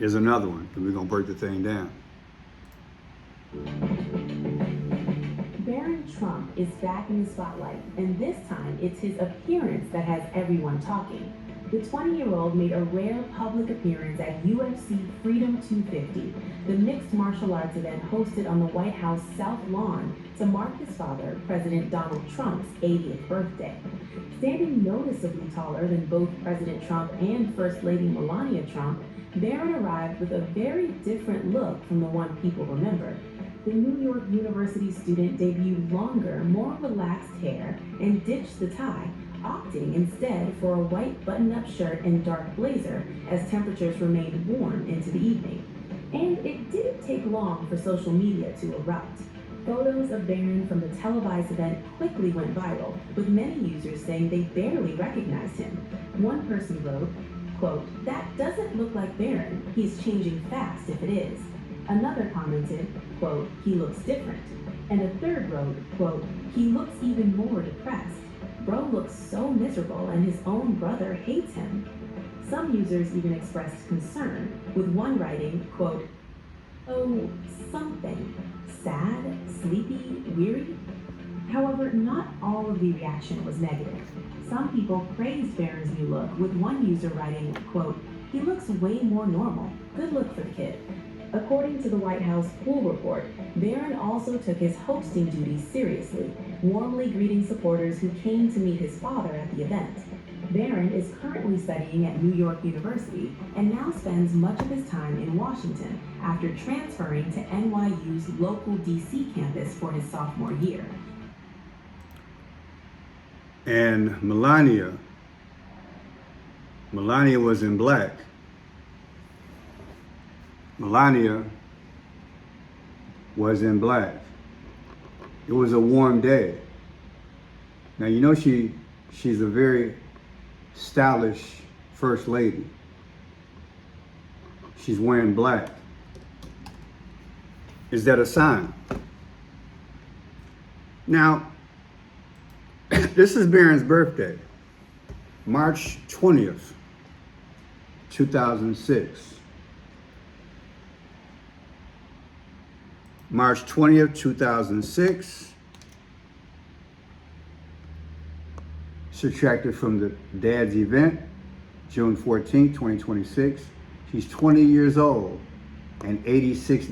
Here's another one, and we're gonna break the thing down. Barron Trump is back in the spotlight, and this time it's his appearance that has everyone talking. The 20-year-old made a rare public appearance at UFC Freedom 250, the mixed martial arts event hosted on the White House South Lawn to mark his father, President Donald Trump's 80th birthday. Standing noticeably taller than both President Trump and First Lady Melania Trump, Barron arrived with a very different look from the one people remember. The New York University student debuted longer, more relaxed hair and ditched the tie, opting instead for a white button-up shirt and dark blazer as temperatures remained warm into the evening. And it didn't take long for social media to erupt. Photos of Barron from the televised event quickly went viral, with many users saying they barely recognized him. One person wrote, quote, "That doesn't look like Barron. He's changing fast if it is." Another commented, quote, "He looks different." And a third wrote, quote, "He looks even more depressed. Bro looks so miserable and his own brother hates him." Some users even expressed concern, with one writing, quote, "Oh, something. Sad, sleepy, weary?" However, not all of the reaction was negative. Some people praised Barron's new look, with one user writing, quote, "He looks way more normal. Good look for the kid." According to the White House pool report, Barron also took his hosting duties seriously, warmly greeting supporters who came to meet his father at the event. Barron is currently studying at New York University and now spends much of his time in Washington after transferring to NYU's local DC campus for his sophomore year. And Melania was in black. Melania was in black. It was a warm day. Now, you know she's a very stylish first lady. She's wearing black. Is that a sign? Now, this is Barron's birthday, March 20th, 2006. March 20th, 2006. Subtracted from the dad's event, June 14th, 2026. She's 20 years old and 86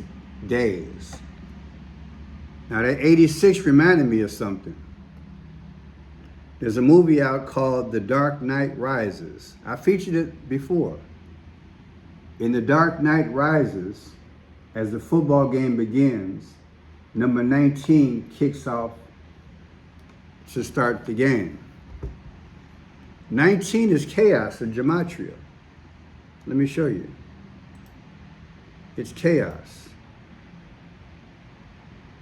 days. Now that 86 reminded me of something. There's a movie out called The Dark Knight Rises. I featured it before. In The Dark Knight Rises, as the football game begins, number 19 kicks off to start the game. 19 is chaos in gematria. Let me show you. It's chaos.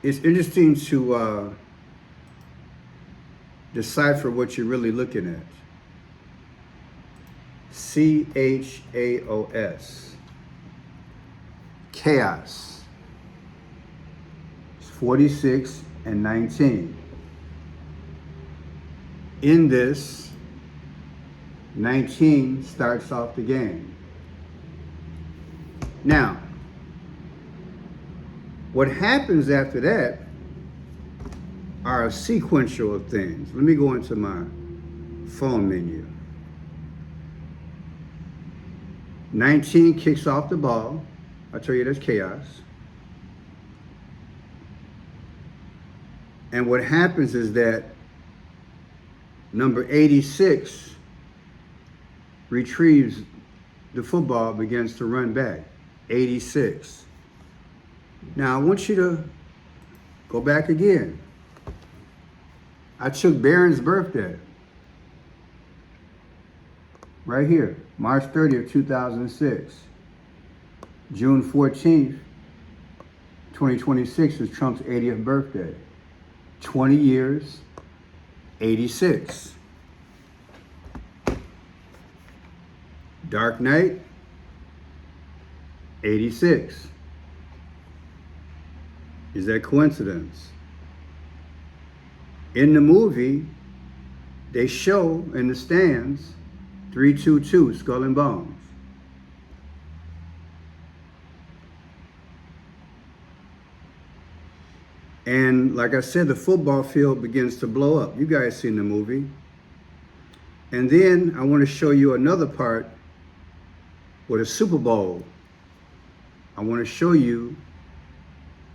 It's interesting to decipher what you're really looking at. CHAOS. Chaos. It's 46 and 19. In this, 19 starts off the game. Now, what happens after that are a sequential of things. Let me go into my phone menu. 19 kicks off the ball. I tell you, that's chaos. And what happens is that number 86 retrieves the football, begins to run back. 86. Now I want you to go back again. I took Barron's birthday. Right here, March 30th, 2006. June 14th, 2026 is Trump's 80th birthday. 20 years, 86. Dark Knight, 86. Is that coincidence? In the movie, they show in the stands 322, Skull and Bones. And like I said, the football field begins to blow up. You guys seen the movie. And then I want to show you another part with a Super Bowl. I want to show you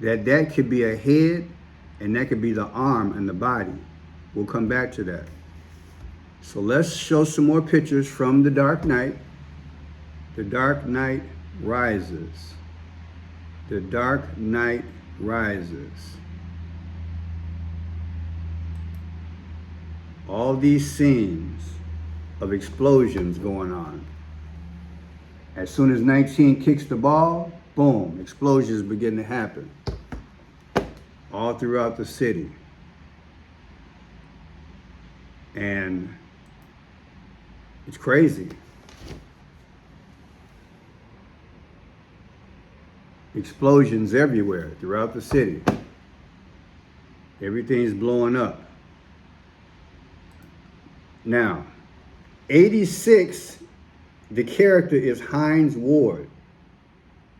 that that could be a head and that could be the arm and the body. We'll come back to that. So let's show some more pictures from The Dark Knight. The Dark Knight Rises. The Dark Knight Rises. All these scenes of explosions going on. As soon as 19 kicks the ball, boom, explosions begin to happen all throughout the city. And it's crazy. Explosions everywhere throughout the city. Everything's blowing up. Now, 86, the character is Hines Ward.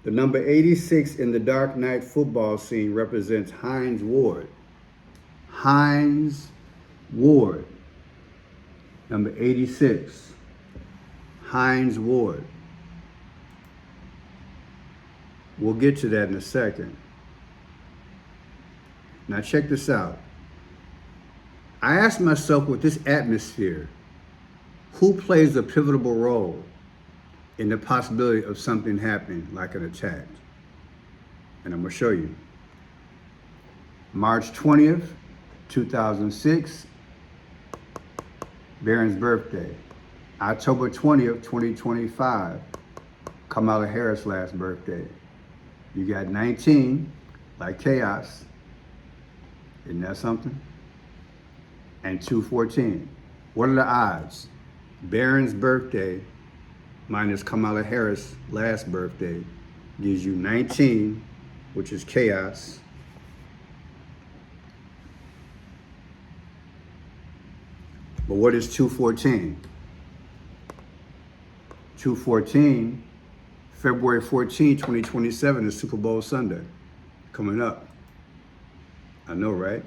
The number 86 in the Dark Knight football scene represents Hines Ward. Hines Ward. Number 86. Hines Ward. We'll get to that in a second. Now check this out. I asked myself, with this atmosphere, who plays a pivotal role in the possibility of something happening like an attack? And I'm going to show you. March 20th, 2006, Barron's birthday. October 20th, 2025, Kamala Harris' last birthday. You got 19, like chaos. Isn't that something? And 214. What are the odds? Barron's birthday minus Kamala Harris' last birthday gives you 19, which is chaos. But what is 214? 214, February 14, 2027 is Super Bowl Sunday coming up. I know, right?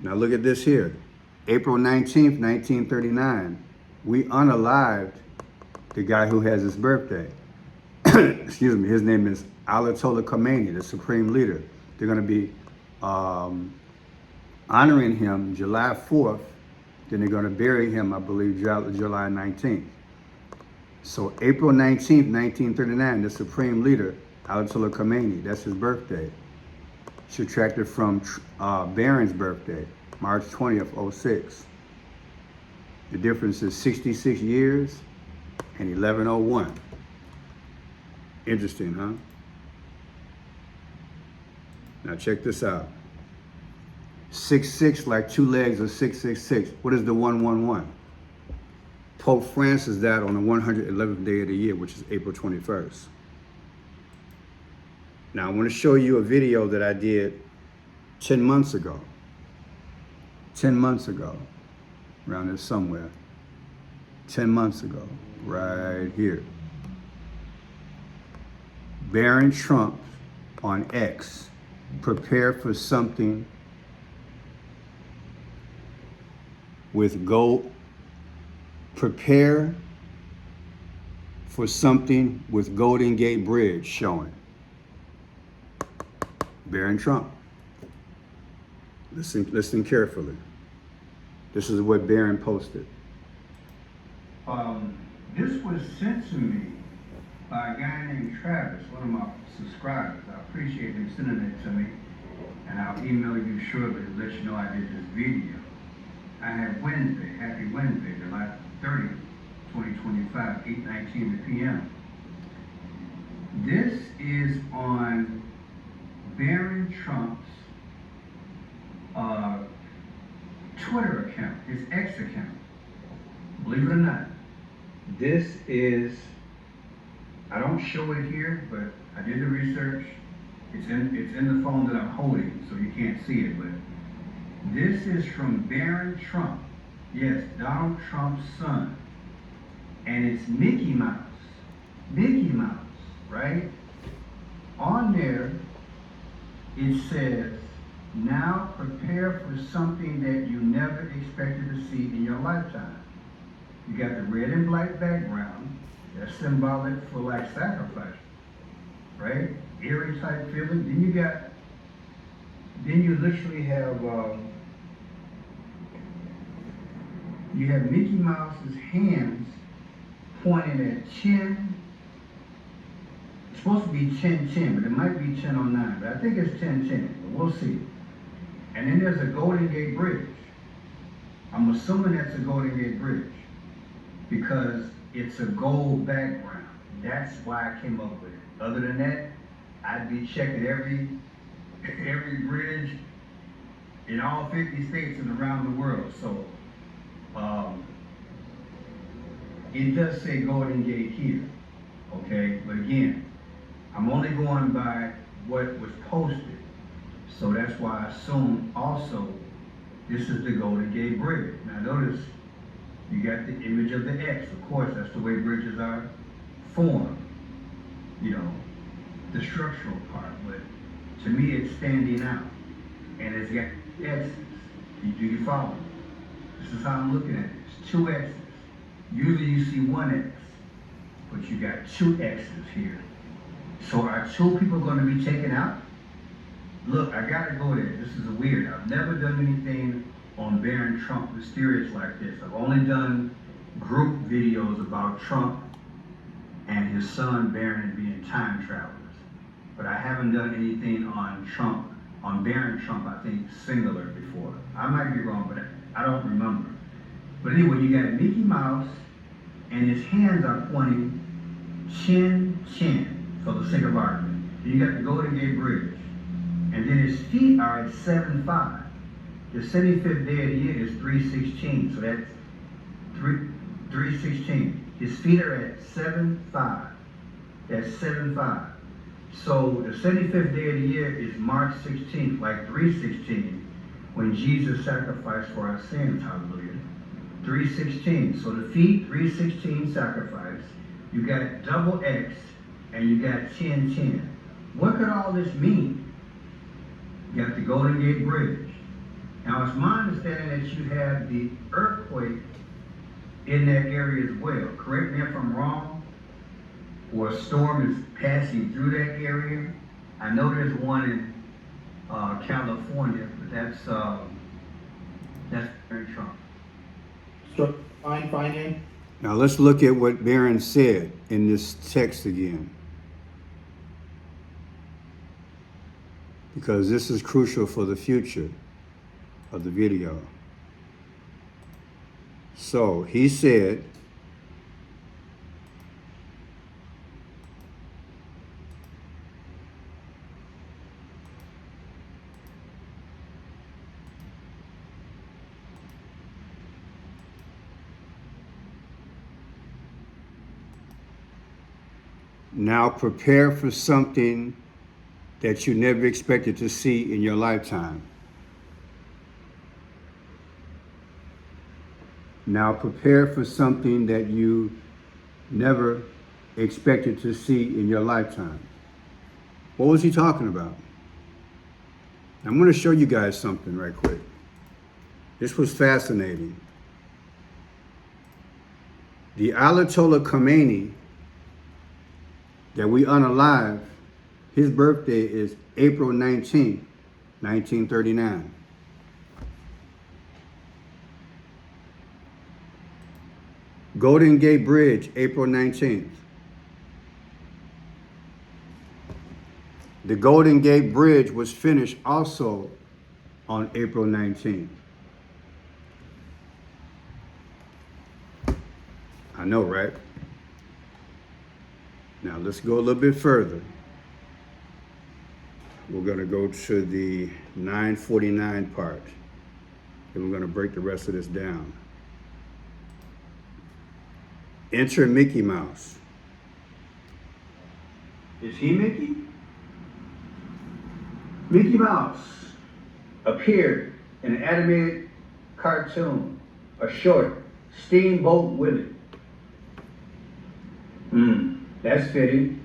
Now look at this here. April 19th, 1939, we unalived the guy who has his birthday. Excuse me, his name is Ayatollah Khomeini, the supreme leader. They're gonna be honoring him July 4th, then they're gonna bury him, I believe, July 19th. So April 19th, 1939, the supreme leader, Ayatollah Khomeini, that's his birthday. Subtracted from Barron's birthday, March 20th, 06. The difference is 66 years and 1101. Interesting, huh? Now check this out. 66, like two legs of 666. What is the 111? Pope Francis died on the 111th day of the year, which is April 21st. Now I want to show you a video that I did 10 months ago. 10 months ago, around there somewhere. 10 months ago, right here. Barron Trump on X, prepare for something with gold. Prepare for something with Golden Gate Bridge showing. Barron Trump. Listen carefully. This is what Barron posted. This was sent to me by a guy named Travis, one of my subscribers. I appreciate him sending it to me, and I'll email you shortly to let you know I did this video. I have Wednesday, happy Wednesday, July 30th, 2025, 8:19 p.m. This is on Barron Trump's Twitter account, his X account. Believe it or not, this is, I don't show it here, but I did the research. It's in the phone that I'm holding, so you can't see it, but this is from Barron Trump. Yes, Donald Trump's son. And it's Mickey Mouse. Mickey Mouse, right? On there, it says, Now prepare for something that you never expected to see in your lifetime. You got the red and black background. That's symbolic for like sacrifice, right? Eerie type feeling. Then you literally have, you have Mickey Mouse's hands pointing at chin. It's supposed to be chin, but it might be 1009, but I think it's 1010, but we'll see. And then there's a Golden Gate Bridge. I'm assuming that's a Golden Gate Bridge because it's a gold background. That's why I came up with it. Other than that, I'd be checking every bridge in all 50 states and around the world. So it does say Golden Gate here, okay? But again, I'm only going by what was posted. So that's why I assume also this is the Golden Gate Bridge. Now notice you got the image of the X. Of course, that's the way bridges are formed, you know, the structural part. But to me, it's standing out. And it's got X's. Do you follow? This is how I'm looking at it. It's two X's. Usually you see one X, but you got two X's here. So are two people going to be taken out? Look, I gotta go there. This is weird. I've never done anything on Barron Trump mysterious like this. I've only done group videos about Trump and his son Barron being time travelers. But I haven't done anything on Trump, on Barron Trump, I think singular before. I might be wrong, but I don't remember. But anyway, you got Mickey Mouse and his hands are pointing chin, for the sake of argument. Then you got the Golden Gate Bridge. And then his feet are at 7'5". The 75th day of the year is 316, so that's 316. His feet are at 7'5". That's 7'5". So the 75th day of the year is March 16th, like 316, when Jesus sacrificed for our sins, hallelujah. 316, so the feet, 316 sacrifice. You got double X, and you got 1010. What could all this mean? You got the Golden Gate Bridge. Now, it's my understanding that you have the earthquake in that area as well. Correct me if I'm wrong, or a storm is passing through that area. I know there's one in California, but that's very Trump. So, fine. Now let's look at what Barron said in this text again, because this is crucial for the future of the video. So he said, now prepare for something that you never expected to see in your lifetime. Now prepare for something that you never expected to see in your lifetime. What was he talking about? I'm going to show you guys something right quick. This was fascinating. The Ayatollah Khomeini that we unalive, his birthday is April 19th, 1939. Golden Gate Bridge, April 19th. The Golden Gate Bridge was finished also on April 19th. I know, right? Now let's go a little bit further. We're going to go to the 949 part. And we're going to break the rest of this down. Enter Mickey Mouse. Is he Mickey? Mickey Mouse appeared in an animated cartoon, a short, Steamboat Willie. That's fitting.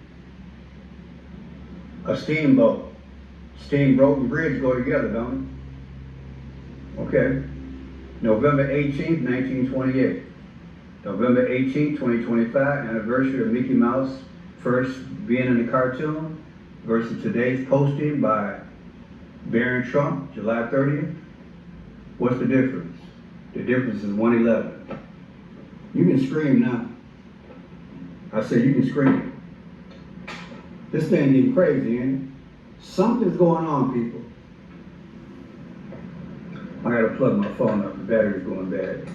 A steamboat. Steamboat and bridge go together, don't they? Okay. November 18th, 1928. November 18th, 2025, anniversary of Mickey Mouse first being in the cartoon versus today's posting by Barron Trump, July 30th. What's the difference? The difference is 111. You can scream now. I say you can scream. This thing getting crazy, ain't it? Something's going on, people. I gotta plug my phone up, the battery's going bad.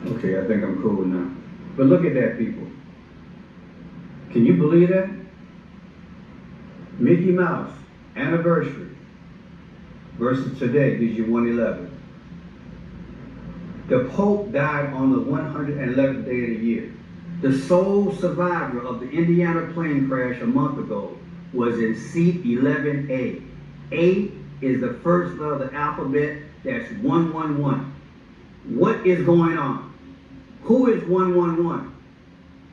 Okay, I think I'm cool now. But look at that, people. Can you believe that? Mickey Mouse, anniversary, versus today gives you 111. The Pope died on the 111th day of the year. The sole survivor of the Indiana plane crash a month ago was in seat 11A. A is the first letter of the alphabet, that's 111. What is going on? Who is 111?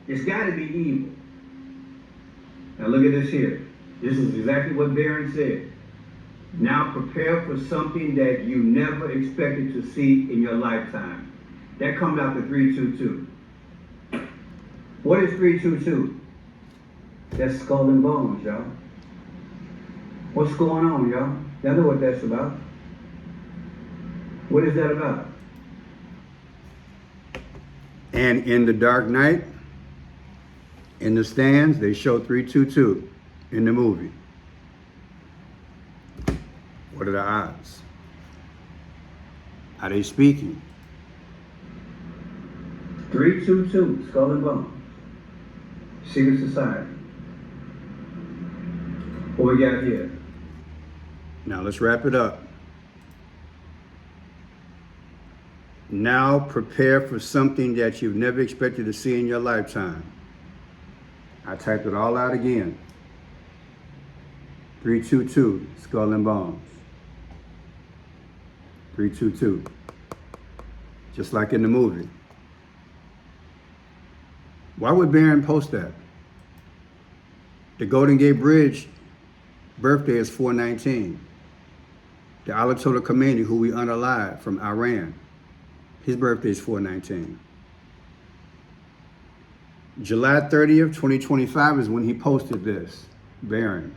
It's got to be evil. Now look at this here. This is exactly what Barron said. Now prepare for something that you never expected to see in your lifetime. That comes out to 322. What is 322? That's skull and bones, y'all. What's going on, y'all? Y'all know what that's about. What is that about? And in The Dark Knight, in the stands, they show 322 in the movie. What are the odds? Are they speaking? 322, skull and bones. Secret society. What we got here? Now let's wrap it up. Now prepare for something that you've never expected to see in your lifetime. I typed it all out again. 322, skull and bones. 322. Just like in the movie. Why would Barron post that? The Golden Gate Bridge birthday is 419. The Ayatollah Khomeini, who we unalived from Iran, his birthday is 419. July 30th, 2025 is when he posted this, Barron.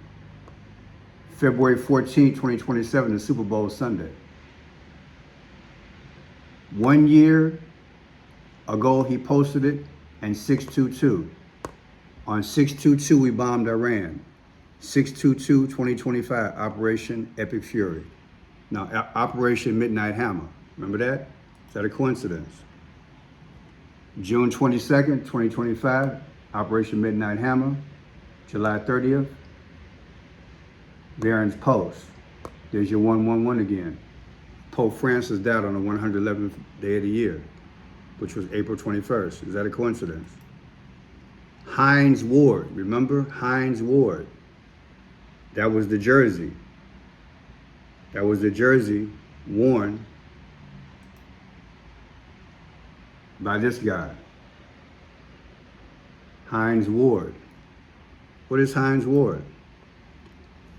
February 14th, 2027 is Super Bowl Sunday. 1 year ago, he posted it, and 622. On 622, we bombed Iran. 622, 2025, Operation Epic Fury. Now, Operation Midnight Hammer. Remember that? Is that a coincidence? June 22nd, 2025, Operation Midnight Hammer. July 30th, Barron's post. There's your 111 again. Pope Francis died on the 111th day of the year, which was April 21st. Is that a coincidence? Hines Ward, remember? Hines Ward. That was the jersey. That was the jersey worn by this guy. Hines Ward. What is Hines Ward?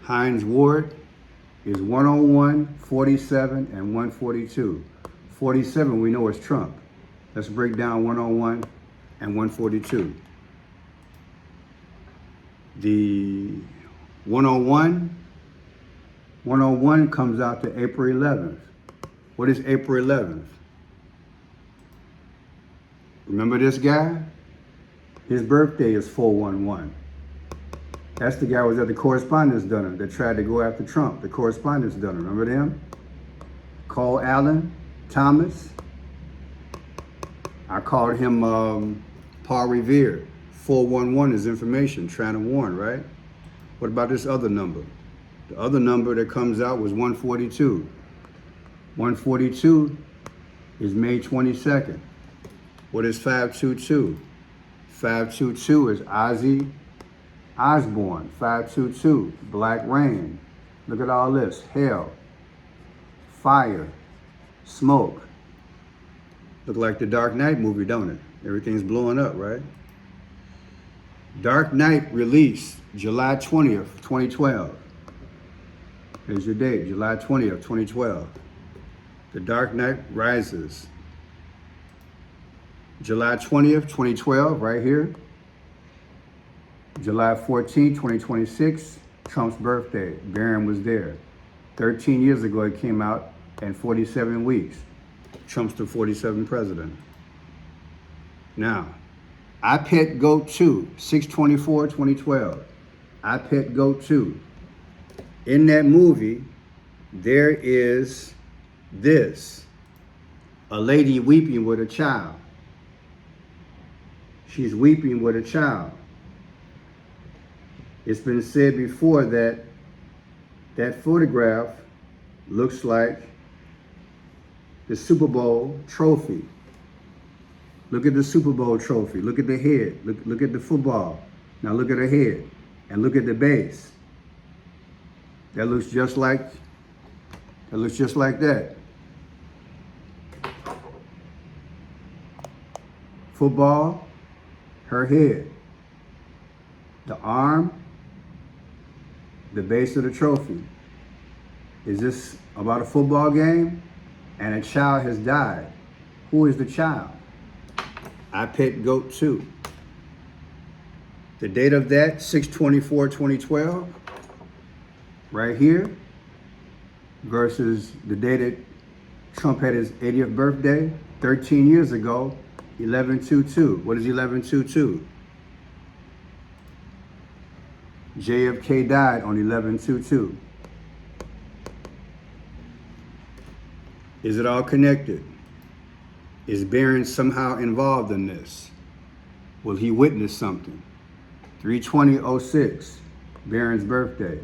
Hines Ward is 101, 47, and 142. 47 we know is Trump. Let's break down 101 and 142. The 101 comes out to April 11th. What is April 11th? Remember this guy? His birthday is 411. That's the guy who was at the Correspondence Dinner that tried to go after Trump, the Correspondence Dinner. Remember them? Cole Allen, Thomas. I called him Paul Revere. 411 is information, trying to warn, right? What about this other number? The other number that comes out was 142. 142 is May 22nd. What is 522? 522 is Ozzy Osbourne. 522, Black Rain. Look at all this. Hell, fire, smoke. Look like the Dark Knight movie, don't it? Everything's blowing up, right? Dark Knight released July 20th, 2012. Here's your date, July 20th, 2012. The Dark Knight Rises. July 20th, 2012, right here. July 14th, 2026, Trump's birthday. Barron was there. 13 years ago it came out, and 47 weeks. Trump's the 47th president. Now, I Pet Goat 2, 6/24/2012. I Pet Goat 2. In that movie, there is this, a lady weeping with a child. She's weeping with a child. It's been said before that that photograph looks like the Super Bowl trophy. Look at the Super Bowl trophy. Look at the head. Look at the football. Now look at her head. And look at the base. That looks just like that. Football, her head. The arm, the base of the trophy. Is this about a football game? And a child has died. Who is the child? I Pet Goat 2. The date of that, 6/24/2012, right here, versus the day that Trump had his 80th birthday, 13 years ago, 11/22. What is 11/22? JFK died on 11/22. Is it all connected? Is Barron somehow involved in this? Will he witness something? 3/20/06, Barron's birthday.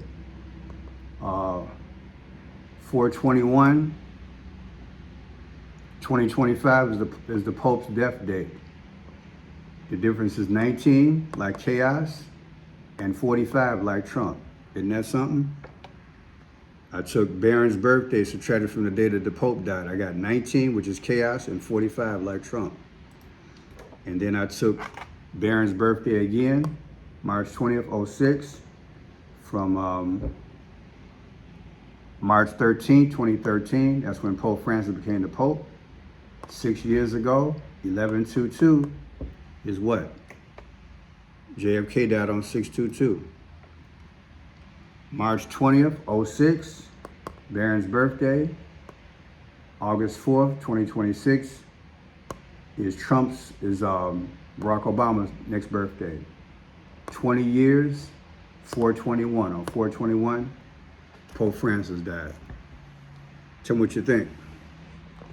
4/21/2025 is the Pope's death date. The difference is 19, like chaos, and 45, like Trump. Isn't that something? I took Barron's birthday, subtracted from the day that the Pope died. I got 19, which is chaos, and 45, like Trump. And then I took Barron's birthday again, March 20th, 06, from March 13th, 2013. That's when Pope Francis became the Pope. 6 years ago, 11/22 is what? JFK died on 6/22. March 20th, 06, Barron's birthday. August 4th, 2026 is Barack Obama's next birthday. 20 years, 4/21. On 4/21, Pope Francis died. Tell me what you think.